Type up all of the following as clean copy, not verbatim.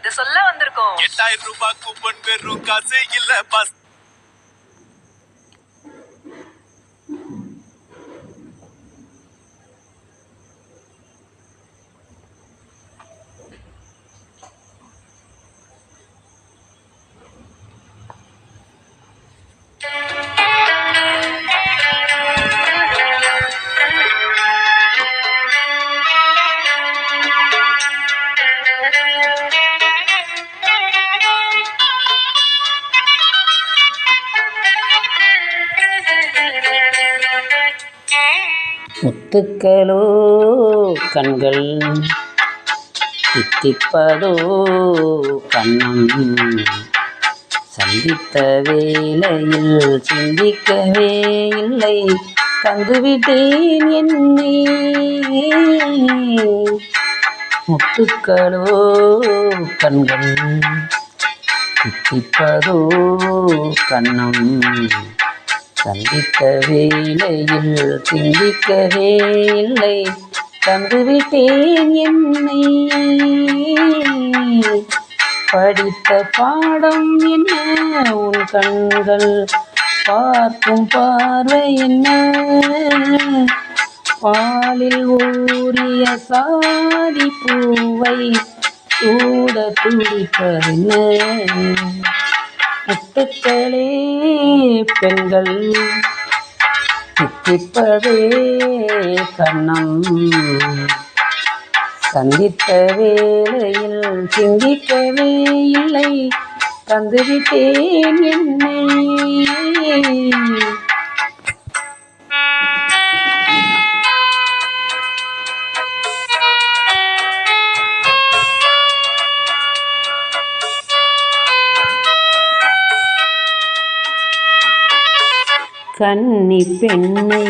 அது சொல்ல வந்திருக்கோம். 8000 ரூபாய் கூப்பன் வெறும் காசு இல்ல பஸ். முத்துக்களோ கண்கள் தித்திப்பதோ கண்ணம் சந்தித்த வேளையில் சிந்திக்கவே இல்லை தந்துவிட்டேன் என்னை. முத்துக்களோ கண்கள் தித்திப்பதோ கண்ணம் சந்தித்த வேளையில் சிந்திக்கவே இல்லை தந்துவிட்டேன் என்னை. படித்த பாடம் என்ன உன் கண்கள் பார்க்கும் பார்வை என்ன பாலில் ஊறிய சாதி பூவை சூட துடிப்பதென்ன. முத்துக்களே பெண்கள் தித்திப்பதே கண்ணம் சந்தித்த வேளையில் சிந்திக்கவே இல்லை தந்துவிட்டேன் என்னை. கன்னி பெண்ணை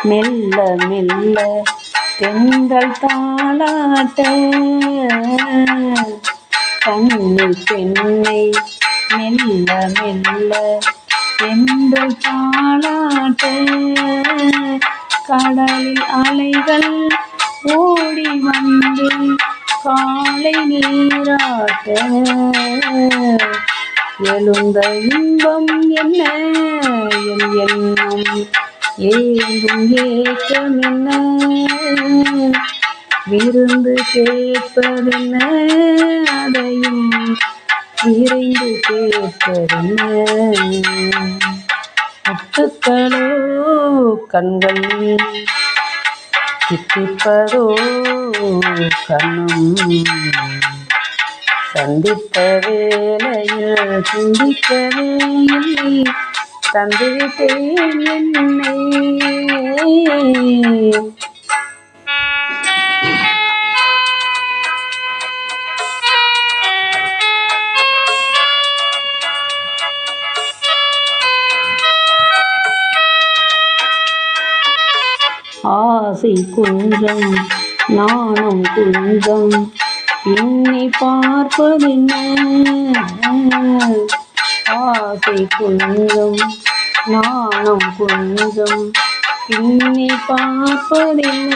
மெல்ல மெல்ல பெண்கள் தாளாட்ட கன்னி பெண்ணை மெல்ல மெல்ல பெண்கள் தாளாட்ட கடலில் அலைகள் ஓடி வந்து காலை நீராட்ட எழுந்த இன்பம் என்ன என் எண்ணம் ஏங்கும் ஏக்கம் என்ன விருந்து கேட்பதென்ன அதையும் விரைந்து கேட்பதென்ன. முத்துக்களோ கண்கள் தித்திப்பதோ கண்ணம் சந்தித்த வேளையில் சிந்திக்கவே இல்லை தந்துவிட்டேன் என்னை. ஆசை குன்றம் நானும் குன்றம் என்னை பார்ப்பதென்ன ஆசை குன்றம் நானும் குன்றம் என்னை பார்ப்பதென்ன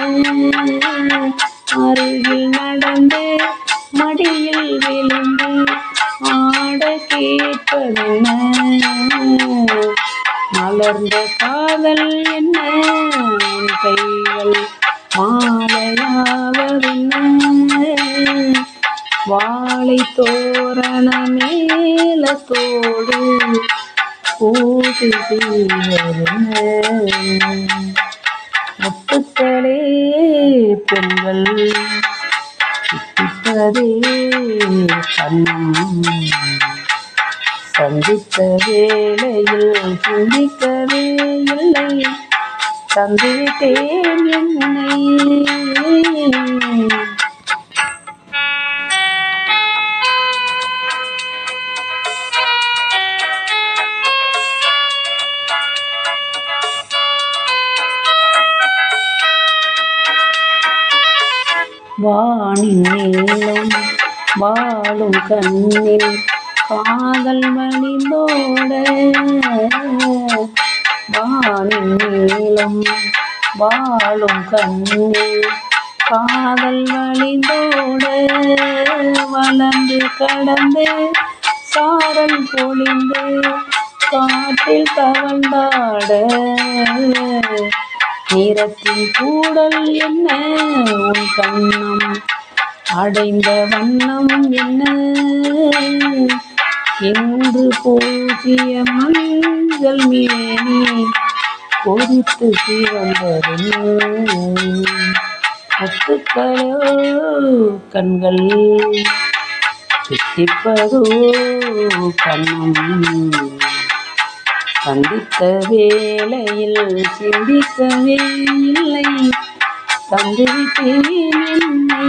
அருகில் நடந்து மடியில் விழுந்து ஆட கேட்பதென்ன மலர்ந்த காதல் என்ன கைகள் மாலையாவதென்ன வாழை தோரண மேலத்தோடு பூசி செய்வதென்ன. முத்துக்களே பெண்கள் தித்திப்பதே கண்ணம் சந்தித்த வேளையில் சிந்திக்கவே இல்லை தந்துவிட்டேன் என்னை. வானின் நீளம் வாழும் கண்ணில் காதல் மணிந்தோட வானின் நீளம் வாழும் கண்ணில் காதல் வழிந்தோட வளர்ந்து கடந்து சாரல் பொழிந்து காற்றில் தவழ்ந்தாட நிறத்தின் கூடல் என்ன உன் கண்ணம் அடைந்த வண்ணம் என்ன என்று பூசிய மஞ்சள் மேனி கொதித்து சிவந்தது முத்துக்களோ கண்கள் சித்திப்பதோ கண்ணம் சந்தித்த வேளையில் சிந்திக்கவே இல்லை தந்துவிட்டேன் என்னை